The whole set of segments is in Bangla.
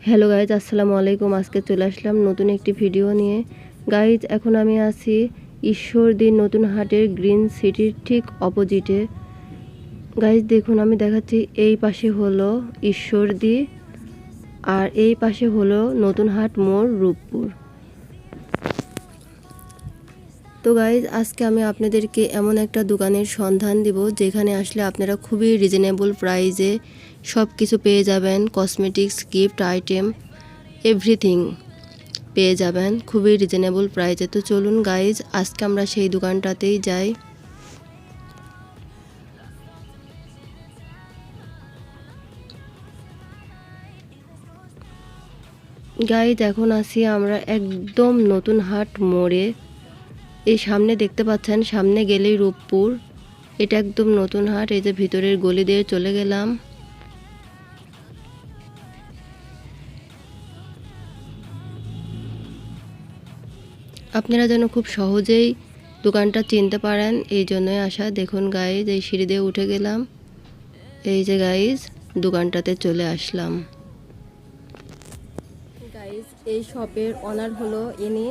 হ্যালো গাইজ, আসসালামু আলাইকুম। আজকে চলে আসলাম নতুন একটি ভিডিও নিয়ে। গাইজ, এখন আমি আছি ঈশ্বরদী নতুন হাটের গ্রিন সিটির ঠিক অপোজিটে। গাইজ দেখুন, আমি দেখাচ্ছি, এই পাশে হলো ঈশ্বরদী আর এই পাশে হলো নতুন হাট মোড় রূপপুর। তো গাইজ, আজকে আমি আপনাদেরকে এমন একটা দোকানের সন্ধান দিব যেখানে আসলে আপনারা খুবই রিজনেবল প্রাইসে সব কিছু পেয়ে যাবেন। কসমেটিক্স, গিফট আইটেম, এভরিথিং পেয়ে যাবেন খুবই রিজনেবল প্রাইসে। তো চলুন গাইজ, আজকে আমরা সেই দোকানটাতেই যাই। গাইজ, এখন আসি আমরা একদম নতুন হাট মোড়ে। এই সামনে দেখতে পাচ্ছেন, সামনে গেলেই রূপপুর। এটা একদম নতুন হাট। এই যে ভিতরের গলি দিয়ে চলে গেলাম। আপনারা যেন খুব সহজেই দোকানটা চিনতে পারেন, এই জন্যই আসা। দেখুন গাইজ, এই সিঁড়ি দিয়ে উঠে গেলাম। এই যে গাইজ, দোকানটাতে চলে আসলাম। গাইজ, এই শপের অনার হলো ইনি।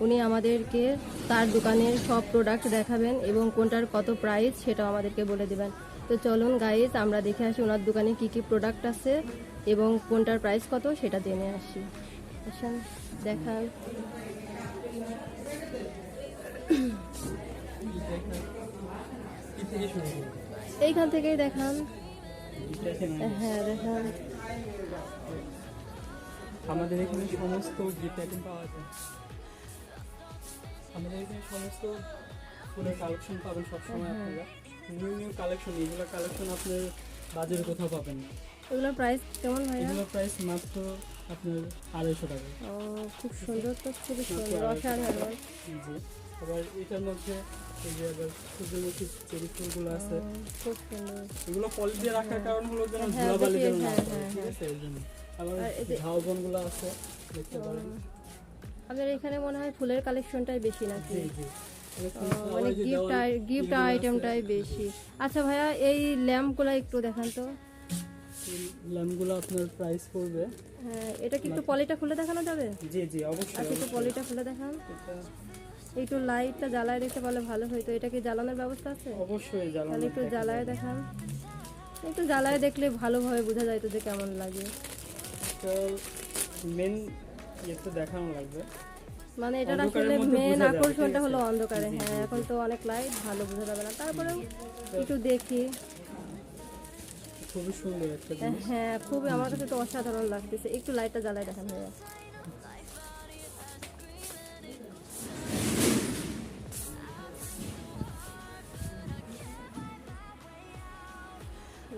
উনি আমাদেরকে তার দোকানের সব প্রোডাক্ট দেখাবেন এবং কোনটার কত প্রাইস সেটাও আমাদেরকে বলে দেবেন। তো চলুন গাইজ, আমরা দেখে আসি ওনার দোকানে কি কি প্রোডাক্ট আছে এবং কোনটার প্রাইস কত সেটা জেনে আসি। আসেন দেখান। এইখান থেকেই দেখান। হ্যাঁ দেখান। আমাদের এখানে সমস্ত গিফট আইটেম পাওয়া যায়। আমাদের এখানে সমস্ত ফুলের কালেকশন পাবেন সবসময়। আপনারা নিউ নিউ কালেকশন, এগুলো কালেকশন আপনার বাজারে কোথাও পাবেন না। এগুলোর প্রাইস কেমন ভাইয়া? এগুলোর প্রাইস মাত্র আপনার 250 টাকা। ও, খুব সুন্দর তো, খুবই সুন্দর, অসাধারণ। জি, আবার এটার মধ্যে এই যে আবার সূর্যমুখী চেরি ফুলগুলো আছে, খুব সুন্দর। এগুলো পলি দিয়ে রাখার কারণ হলো যেন ধুলাবালি যেন না পড়ে, ঠিক আছে? এই জন্য আবার ঝাউবনগুলো আছে, দেখতে পারেন। আমাদের এখানে মনে হয় ফুলের কালেকশনটাই বেশি নাকি? জি জি, মানে গিফট আইটেমটাই বেশি। আচ্ছা ভাইয়া, এই ল্যাম্পগুলো একটু দেখান তো। ল্যাম্পগুলো আপনার প্রাইস পড়বে। হ্যাঁ, এটা কি একটু পলিটা খুলে দেখানো যাবে? জি জি, অবশ্যই। আচ্ছা, একটু পলিটা খুলে দেখান। একটু লাইটটা জ্বালায় দেখতে পারলে ভালো হতো। এটা কি জ্বালানোর ব্যবস্থা আছে? অবশ্যই জ্বালানো। তাহলে একটু জ্বালায় দেখান। একটু জ্বালায় দেখলে ভালোভাবে বোঝা যায় তো যে কেমন লাগে। তো মেন ইয়েতে দেখানো লাগবে, মানে এটা আসলে মেন আকর্ষণটা হলো অন্ধকারে। হ্যাঁ, এখন তো অনেক লাইট, ভালো বোঝা যাবে না, তারপরেও একটু দেখি। খুবই সুন্দর একটা জিনিস। হ্যাঁ, খুবই আমার কাছে তো অসাধারণ লাগতেছে। একটু লাইটটা জ্বালায় দেখান ভাইয়া।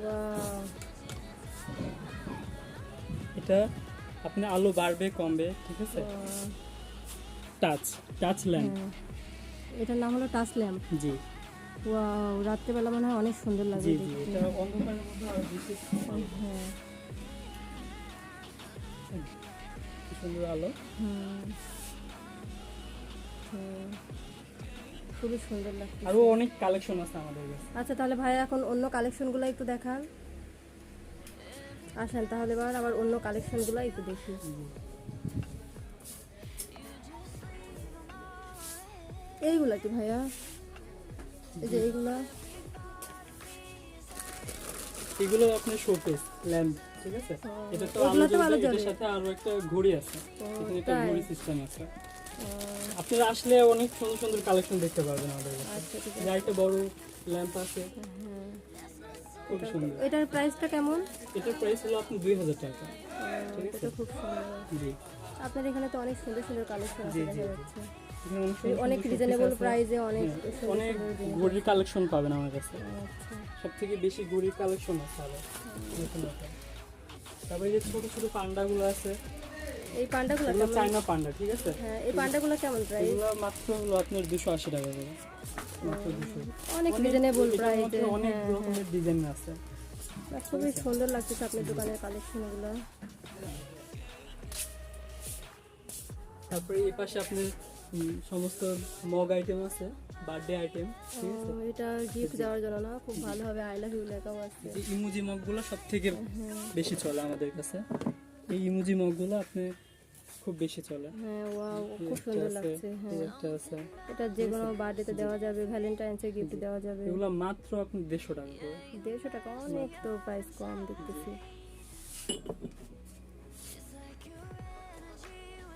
ওয়াও, এটা আপনি আলো বাড়বে কমবে, ঠিক আছে? Touch lamp. এটার নাম হলো টাচ ল্যাম্প। জি। ওয়াও, রাত্রেবেলা মনে হয় অনেক সুন্দর লাগে। জি জি, এটা অন্ধকারের মধ্যে আরো বেশি হ্যাঁ, সুন্দর আলো। খুবই সুন্দর লাগছে। আরো অনেক কালেকশন আছে আমাদের কাছে। আচ্ছা, তাহলে ভাই এখন অন্য কালেকশনগুলো একটু দেখান। আসেন তাহলে এবার আবার অন্য কালেকশনগুলো একটু দেখি। এইগুলা কি ভাইয়া? এই যে এইগুলা, এগুলো আপনার শোপিস ল্যাম্প, ঠিক আছে? এটা তো আলো জ্বলবে, এটার সাথে আরো একটা ঘড়ি আছে, এখানে একটা ঘড়ি সিস্টেম আছে। আপনারা আসলে অনেক সুন্দর সুন্দর কালেকশন দেখতে পারবেন আমাদের কাছে। যে একটা বড় ল্যাম্প আছে, খুব সুন্দর। এটার প্রাইসটা কেমন? এটার প্রাইস হলো আপনার 2000 টাকা। ঠিক আছে, এটা খুব সুন্দর। জি। আপনার এখানে তো অনেক সুন্দর সুন্দর কালেকশন আছে দেখা যাচ্ছে। এখানে অনেক রিজনেবল প্রাইসে অনেক অনেক ঘড়ির কালেকশন পাবেন আমার কাছে। সবথেকে বেশি ঘড়ির কালেকশন আছে আরো নতুন নতুন। তারপরে যে ছোট ছোট পান্ডাগুলো আছে, এই পান্ডাগুলো এগুলো চায়না পান্ডা, ঠিক আছে? হ্যাঁ, এই পান্ডাগুলো কেমন প্রাইস? এগুলো মাত্র হলো আপনার 280 টাকা করে। মাত্র 200। অনেক রিজনেবল প্রাইসে। অনেক রকমের ডিজাইন আছে। খুবই সুন্দর লাগতেছে আপনার দোকানের কালেকশনগুলো। তারপরে এই পাশে আপনার সমস্ত মগ আইটেম আছে, বার্থডে আইটেম, ঠিক আছে? এটা গিফট দেওয়ার জন্য না, খুব ভালো হবে। আই লাভ ইউ লেখাও আছে। এই ইমোজি মগগুলো সবথেকে বেশি চলে আমাদের কাছে। এই ইমোজি মগগুলো আপনি খুব বেশি চলে। হ্যাঁ ওয়াও, এই খুব একটা সুন্দর আছে, লাগছে। এই হ্যাঁ, একটা আছে। এটা যে কোনো বার্থডেতে দেওয়া যাবে, ভ্যালেন্টাইন্সে গিফট দেওয়া যাবে। এগুলো মাত্র আপনি 150 টাকা করে। 150 টাকা, অনেক তো প্রাইস কম দেখতেছি।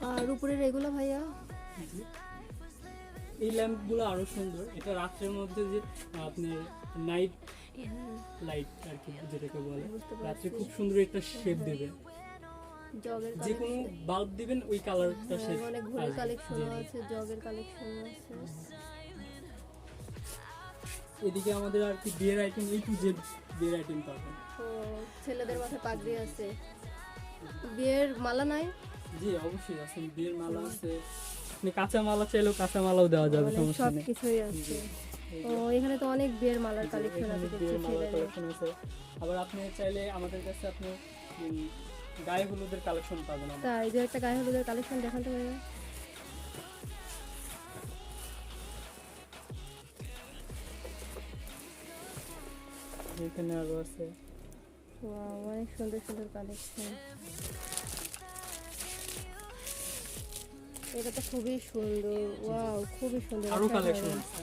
আর উপরের এগুলো ভাইয়া? এই ল্যাম্পগুলো আরো সুন্দর। এটা রাত্রের মধ্যে যে আপনার নাইট লাইট আর কি যেটাকে বলে, বুঝতে পারছি। রাত্রে খুব সুন্দর একটা শেড দেবে। জগের যে কোনো বাল্ব দিবেন ওই কালারটা শেড। মানে ঘড়ির কালেকশনও আছে, জগের কালেকশনও আছে। এদিকে আমাদের আর কি বিয়ের আইটেম, এই টু জেড বিয়ের আইটেম পাবেন। ও, ছেলেদের মাথায় পাগড়ি আছে। বিয়ের মালা নাই? জি অবশ্যই আছে, বিয়ের মালা আছে। আপনি কাঁচা মালা চাইলেও কাঁচা মালাও দেওয়া যাবে, মানে সমস্যা সব নেই। কিছুই আছে। ও, এখানে তো অনেক বিয়ের মালার কালেকশন এখানে আছে বিয়ের দেখছি মালার ছেলেদের। কালেকশন আছে। আবার আপনি চাইলে আমাদের কাছে আপনি গায়ে হলুদের কালেকশন পাবেন। তাই যে একটা গায়ে হলুদের কালেকশন দেখান তো ভাইয়া। এখানে আরো আছে। ওয়াও, অনেক সুন্দর সুন্দর কালেকশন। এটা তো খুবই সুন্দর। ওয়াও, খুবই সুন্দর। আরো একটা কালেকশন ধরন। আছে।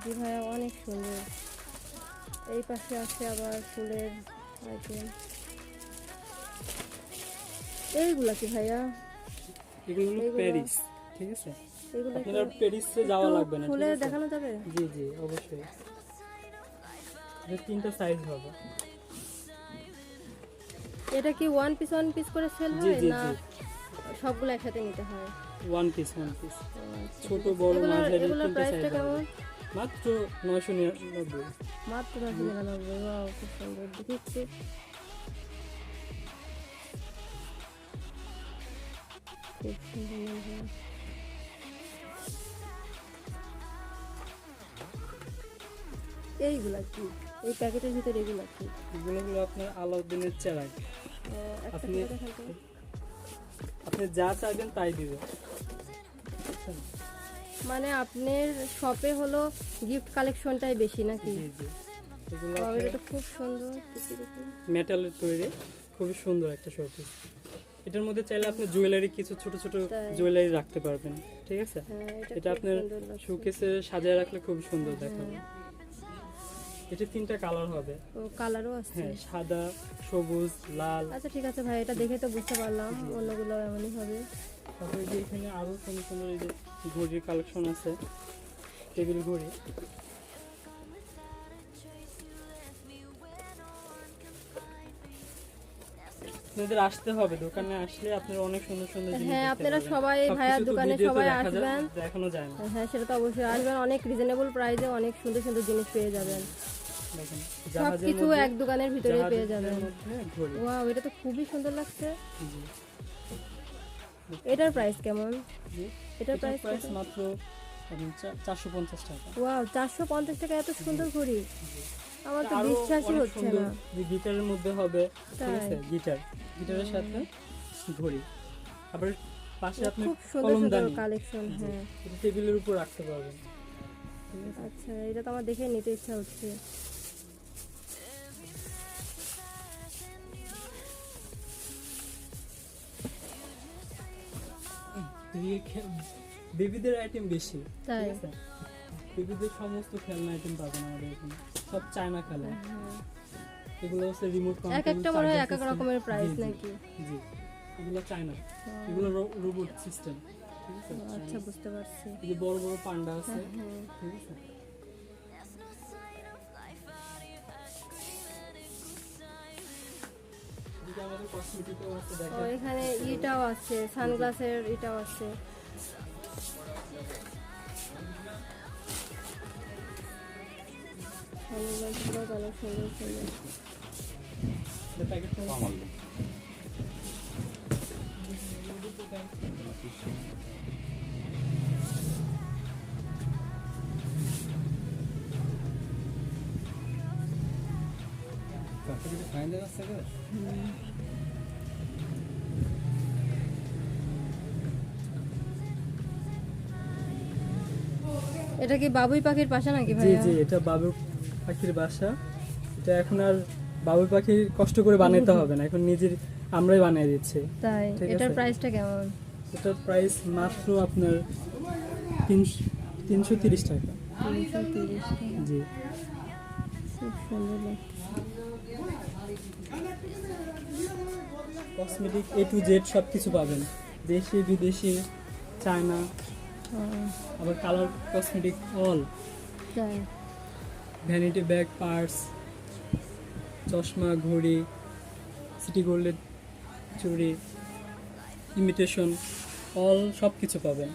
জি ভাইয়া, অনেক সুন্দর। এই পাশে আছে আবার ফুলের আইটেম। এইগুলা কি ভাইয়া? এগুলো হলো এগুলো- প্যারিস, ঠিক আছে? এগুলো আপনার আর প্যারিসে যাওয়া লাগবে না, ঠিক ফুলে আছে? দেখানো যাবে? জি জি অবশ্যই। এটা 3টা সাইজ হবে। এটা কি ওয়ান পিস করে সেল জি হয় জি না জি, সবগুলো একসাথে নিতে হয়? One piece. ও, আচ্ছা। ছোট বড় মাঝারি এগুলোর 3টা প্রাইসটা সাইজ কেমন? হবে। মাত্র 999। মাত্র 999। ওয়াও, খুব সুন্দর দেখছি। খুব সুন্দর। এইগুলা কি? এই প্যাকেটের ভিতরে এগুলা কি? এগুলো হলো আপনার আলাউদ্দিনের চেরাগ। ও, একটা আপনি- করে দেখান তো। আপনি যা চাইবেন তাই দিবে। মানে আপনার শপে হলো গিফট কালেকশনটাই বেশি নাকি? জি জি, এগুলো ও, আপনার এটা তো খুব সুন্দর দেখি দেখি। মেটালের তৈরি, খুবই সুন্দর একটা শোপিস। এটার মধ্যে চাইলে আপনি জুয়েলারি, কিছু ছোট ছোট তাই। জুয়েলারি রাখতে পারবেন, ঠিক আছে? হ্যাঁ, এটা খুব আপনার সুন্দর লাগছে। শোকেসে সাজিয়ে রাখলে খুব সুন্দর দেখাবে। এটা 3টা কালার হবে। ও, কালারও আছে। হ্যাঁ, সাদা, সবুজ, লাল। আচ্ছা ঠিক আছে ভাই, এটা দেখে তো বুঝতে পারলাম অন্যগুলো এমনই হবে। তারপরে যে এখানে আরো সুন্দর সুন্দর এই যে ঘড়ির কালেকশন আছে, টেবিল ঘড়ি। আপনাদের আসতে হবে, দোকানে আসলে আপনারা অনেক সুন্দর সুন্দর জিনিস হ্যাঁ, দেখতে আপনারা পাবেন। সবাই সবকিছু ভাইয়ার তো দোকানে ভিডিওতে সবাই দেখা যায়- আসবেন। দেখানো যায় না। হ্যাঁ, সেটা তো অবশ্যই আসবেন। অনেক রিজনেবল প্রাইসে অনেক সুন্দর সুন্দর জিনিস পেয়ে যাবেন। দেখেন সব জাহাজের কিছু মধ্যে- এক দোকানের ভিতরে জাহাজের পেয়ে যাবেন। মধ্যে ঘড়ি। ওয়াও, এটা তো খুবই সুন্দর লাগছে। জি, এটার প্রাইস কেমন? জি। এটার এটার প্রাইস প্রাইস মাত্র 450 টাকা। ওয়াও, 450 টাকা এত সুন্দর ঘড়ি! আমার তো আরো বিশ্বাসই অনেক হচ্ছে সুন্দর না। যে গিটারের মধ্যে হবে, ঠিক তাই? আছে? গিটারের সাথে ঘড়ি। আবার পাশে আপনি খুব সুন্দর সুন্দর কলমদানি, কালেকশন। হ্যাঁ, এটা টেবিলের উপর রাখতে পারবেন, ঠিক আছে? আচ্ছা, এটা তো আমার দেখে নিতে ইচ্ছা হচ্ছে। বেবিদের আইটেম বেশি, তাই? ঠিক আছে? বেবিদের সমস্ত খেলনা আইটেম পাবেন আমাদের এখানে, সব চায়না খেলনা। এগুলো হচ্ছে রিমোট কন্ট্রোল, এক একটা মনে হয় এক এক রকমের প্রাইস নাকি? জি, এগুলো চায়না, এগুলো রোবট সিস্টেম, ঠিক আছে? আচ্ছা, বুঝতে পারছি। এই যে বড় বড় পান্ডা আছে, হ্যাঁ, ঠিক আছে? এদিকে আমাদের কসমেটিকও আছে, ও, দেখেন। এখানে ইটাও আছে, সানগ্লাসের ইটাও আছে। সানগ্লাসগুলো অনেক সুন্দর সুন্দর। এটা প্যাকেটটা এটা কি বাবুই পাখির পাশা নাকি জি ভাইয়া? জি, এটা বাবুর পাখির বাসা। এটা এখন আর বাবুই পাখি কষ্ট করে বানাইতে হবে না, এখন নিজের আমরাই বানিয়ে দিচ্ছি। তাই ঠিক এটার আছে। প্রাইসটা কেমন? এটার প্রাইস মাত্র আপনার 330 টাকা। 330 টাকা। জি। খুব সুন্দর লাগছে। কসমেটিক A to Z সব কিছু পাবেন, দেশি বিদেশি, চায়না, আবার কালার কসমেটিক অল, তাই ভ্যানিটি ব্যাগ, পার্স, চশমা, ঘড়ি, সিটি গোল্ডের চুড়ি, ইমিটেশন, অল সব কিছু পাবেন।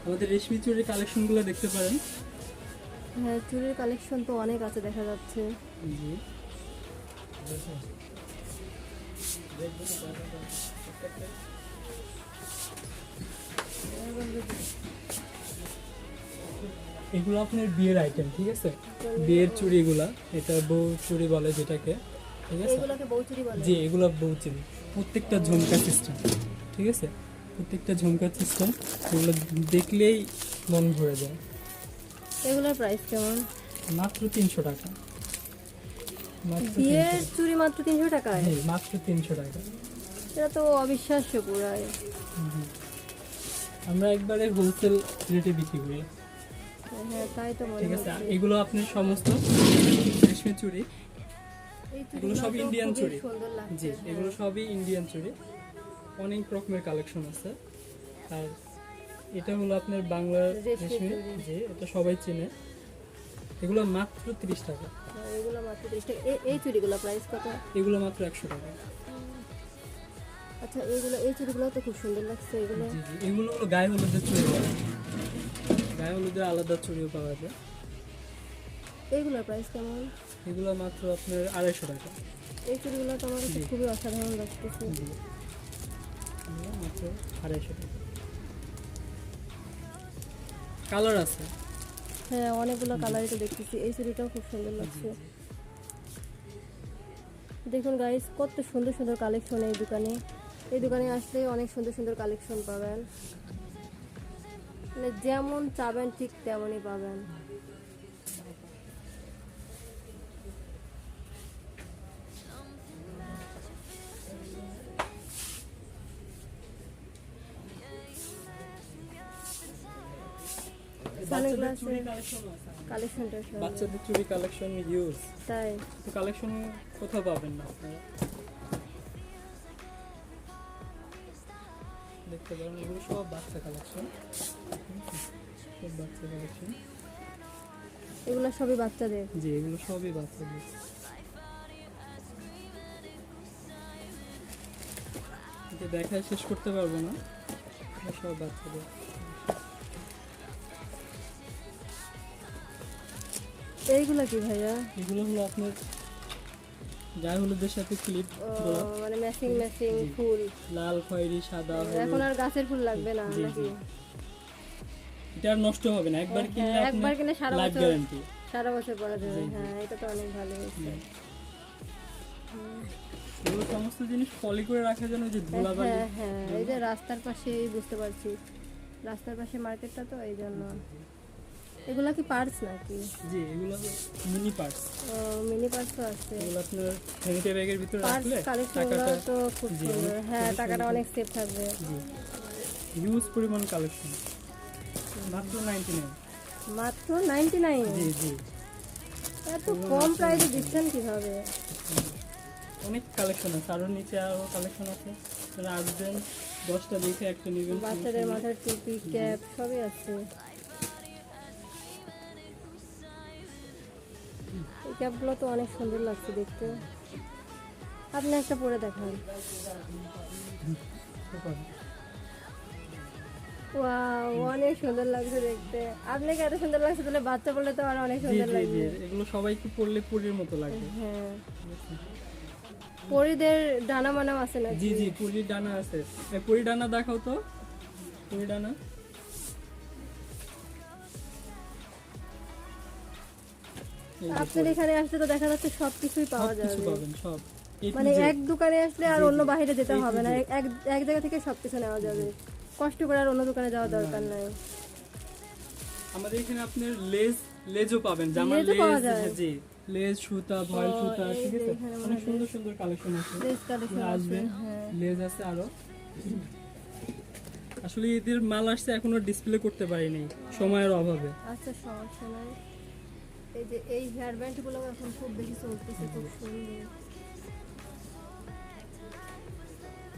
আমাদের রেশমি চুড়ির কালেকশনগুলো দেখতে পারেন। হ্যাঁ, চুড়ির কালেকশন তো অনেক আছে দেখা যাচ্ছে। জি। এগুলো আপনার বিয়ের আইটেম, ঠিক আছে, বিয়ের চুড়িগুলা, এটা বউ চুড়ি বলে যেটাকে, ঠিক আছে। এগুলোকে বউ চুড়ি বলে। জি, এগুলো বউ চুড়ি, প্রত্যেকটা ঝুমকা সিস্টেম, ঠিক আছে, প্রত্যেকটা ঝুমকা সিস্টেম, এগুলো দেখলেই মন ভরে যায়। এগুলোর প্রাইস কেমন? মাত্র 300 টাকা। মাত্র বিয়ের 300 চুড়ি মাত্র 300 টাকায়? জি, মাত্র 300 টাকা। এটা তো অবিশ্বাস্য পুরাই। আমরা একবারে হোলসেল রেটে বিক্রি করি, হ্যাঁ, তাই তো মনে ঠিক আছে। হচ্ছে। এগুলো আপনার সমস্ত রেশমি চুড়ি, এই এগুলো সব চুড়িগুলো তো ইন্ডিয়ান খুবই চুড়ি। সুন্দর লাগছে। জি, এগুলো সবই ইন্ডিয়ান চুড়ি, অনেক রকমের কালেকশন আছে। আর এটা হলো আপনার বাংলার রেশমি রেশমি, চুড়ি। জি, এটা সবাই চেনে। এগুলো মাত্র 30 টাকা। হ্যাঁ, এগুলো মাত্র 30 টাকা। এই চুড়িগুলো প্রাইস কত? এগুলো মাত্র 100 টাকা। আচ্ছা, এই চুড়িগুলো তো খুব সুন্দর লাগছে এগুলো। জি জি, এগুলো হলো গায়ে হলুদের চুড়ি বলে। গায়ে হলুদের আলাদা চুড়িও পাওয়া যায়। এইগুলোর প্রাইস কেমন? এগুলো মাত্র আপনার 250 টাকা। এই চুড়িগুলো তো আমার কাছে জি। খুবই অসাধারণ লাগতেছে। জি, এগুলো মাত্র 250 টাকা। কালার আছে। হ্যাঁ, অনেকগুলো কালারই তো দেখতেছি। এই চুড়িটাও খুব সুন্দর লাগছে। দেখুন গাইস, কত সুন্দর সুন্দর কালেকশন এই দোকানে। এই দোকানে আসলে অনেক সুন্দর সুন্দর কালেকশন পাবেন, মানে যেমন চাবেন ঠিক তেমনই পাবেন। বাচ্চাদের চুড়ি কালেকশন আছে। কালেকশনটা বাচ্চাদের চুড়ি কালেকশন ইউজ, তাই তো কালেকশন কোথাও পাবেন না আপনারা, দেখতে পারেন। এগুলো সব বাচ্চা কালেকশন, সব বাচ্চা কালেকশন। এগুলো সবই বাচ্চাদের। জি, এগুলো সবই বাচ্চাদের। এটা দেখায় শেষ করতে পারবো না, এগুলো সব বাচ্চাদের। এইগুলো কি ভাইয়া? এগুলো হলো আপনার গায়ে হলুদের সাথে ক্লিপ, ও, মানে ম্যাচিং ম্যাচিং ফুল। লাল, খয়েরি, সাদা, এখন হলুদ। আর গাছের ফুল লাগবে না জি, নাকি? জি। এটা আর নষ্ট হবে না, একবার কিনলে হ্যাঁ, একবার কিনে সারা লাইফ বছর গ্যারান্টি। সারা বছর পরা যাবে। জি, জি। হ্যাঁ, এটা তো অনেক ভালো হয়েছে। এগুলো সমস্ত জিনিস পলি করে রাখার জন্য যে ধুলাবালি। হ্যাঁ হ্যাঁ, এই যে রাস্তার পাশেই বুঝতে পারছি, রাস্তার পাশে মার্কেটটা তো এই জন্য। এগুলা কি পার্স নাকি? জি, এগুলো মিনি পার্স। মিনি পার্সও আছে। এগুলো আপনার ভ্যানিটি ব্যাগের ভিতরে পার্স রাখলে কালেকশনগুলো টাকাটা, তো খুব জি, সুন্দর। হ্যাঁ, খুবই টাকাটা সুন্দর। অনেক সেফ থাকবে। জি, হিউজ পরিমাণ কালেকশন, মাত্র 99। মাত্র 99? জি জি, এত কম প্রাইসে দিচ্ছেন কিভাবে? অনেক কালেকশন আছে, আরও নিচে আরও কালেকশন আছে। আপনারা আসবেন, 10টা দেখে একটা নেবেন। বাচ্চাদের মাথার টুপি, ক্যাপ সবই আছে। এই ক্যাপগুলো তো অনেক সুন্দর লাগছে দেখতে। আপনি একটা পরে দেখান। ওয়াও, অনেক সুন্দর লাগছে দেখতে। আপনাকে এত সুন্দর লাগছে, তাহলে বাচ্চা বললে তো আর অনেক জি সুন্দর জি জি, লাগবে। এগুলো সবাইকে পড়লে পরীর মতো লাগবে। হ্যাঁ, পরিদের ডানা মানাও আছে নাকি? জি জি, পরীর ডানা আছে। পরীর ডানা দেখাও তো, পরীর ডানা। এই যে আপনার এখানে আসলে তো দেখা যাচ্ছে সবকিছুই পাওয়া সবকিছু যাবে। পাবেন, সব A to মানে Z। এক দোকানে আসলে আর জি, অন্য জি। বাইরে যেতে A to হবে না, Z। এক এক জায়গা থেকে সবকিছু নেওয়া যাবে। কষ্ট করে আর অন্য দোকানে যাওয়ার দরকার নাই। আমাদের এখানে আপনার লেজও পাবেন, জামার লেজও পাওয়া লেজ, যায়? জি লেজ, সুতা, ভয়েল সুতা, এই ঠিক যে আছে, এখানে মনে অনেক হয় সুন্দর সুন্দর কালেকশন আছে। লেস কালেকশন আছে, আসবে, হ্যাঁ। লেজ আছে আরো। আসলে এদের মাল আসছে এখনো ডিসপ্লে করতে পারিনি সময়ের অভাবে। আচ্ছা, সমস্যা নাই। এই যে এই হেয়ার ব্যান্ড গুলো এখন খুব বেশি চলতেছে, খুব সুন্দর।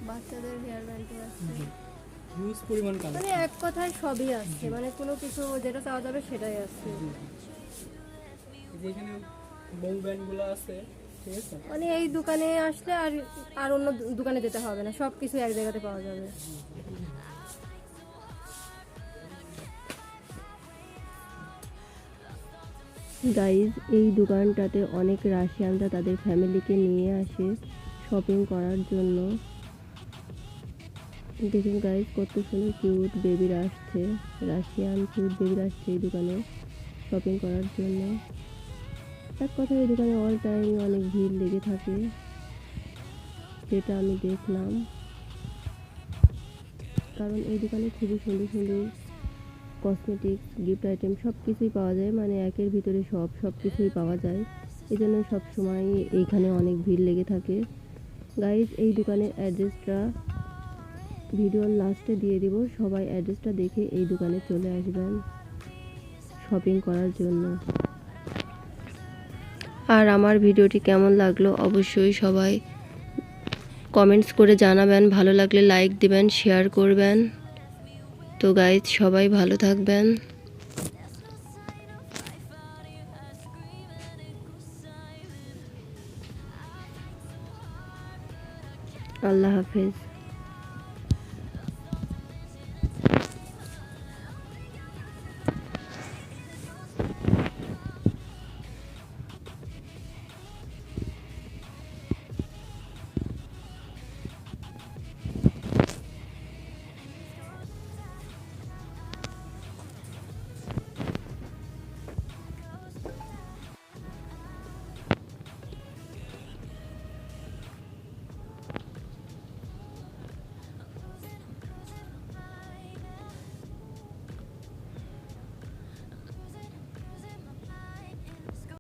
বাচ্চাদের হেয়ার ব্যান্ড আছে, হিউজ পরিমাণ মানে কালেকশন। এক কথায় সবই আছে, মানে কোনো কিছু যেটা চাওয়া যাবে সেটাই আছে। এখানে বউ ব্যান্ড গুলো আছে, ঠিক আছে। মানে এই দোকানে আসলে আর আর অন্য দোকানে যেতে হবে না, সব কিছু এক জায়গাতে পাওয়া যাবে। গাইজ এই দোকানটাতে অনেক রাশিয়ানরা তাদের ফ্যামিলিকে নিয়ে আসে শপিং করার জন্য। দেখুন গাইজ কত সুন্দর কিউট বেবিরা আসছে, রাশিয়ান কিউট বেবিরা আসছে এই দোকানে শপিং করার জন্য। এক কথায় এই দোকানে অল টাইম অনেক ভিড় লেগে থাকে, যেটা আমি দেখলাম। কারণ এই দোকানে খুবই সুন্দর সুন্দর কসমেটিক্স, গিফট আইটেম সব কিছুই পাওয়া যায়, মানে একের ভিতরে সব কিছুই পাওয়া যায়। এই জন্য সবসময় এইখানে অনেক ভিড় লেগে থাকে। গাইজ এই দোকানের অ্যাড্রেসটা ভিডিওর লাস্টে দিয়ে দিব, সবাই অ্যাড্রেসটা দেখে এই দোকানে চলে আসবেন শপিং করার জন্য। আর আমার ভিডিওটি কেমন লাগলো অবশ্যই সবাই কমেন্টস করে জানাবেন, ভালো লাগলে লাইক দিবেন, শেয়ার করবেন। তো গাইজ সবাই ভালো থাকবেন, আল্লাহ হাফেজ।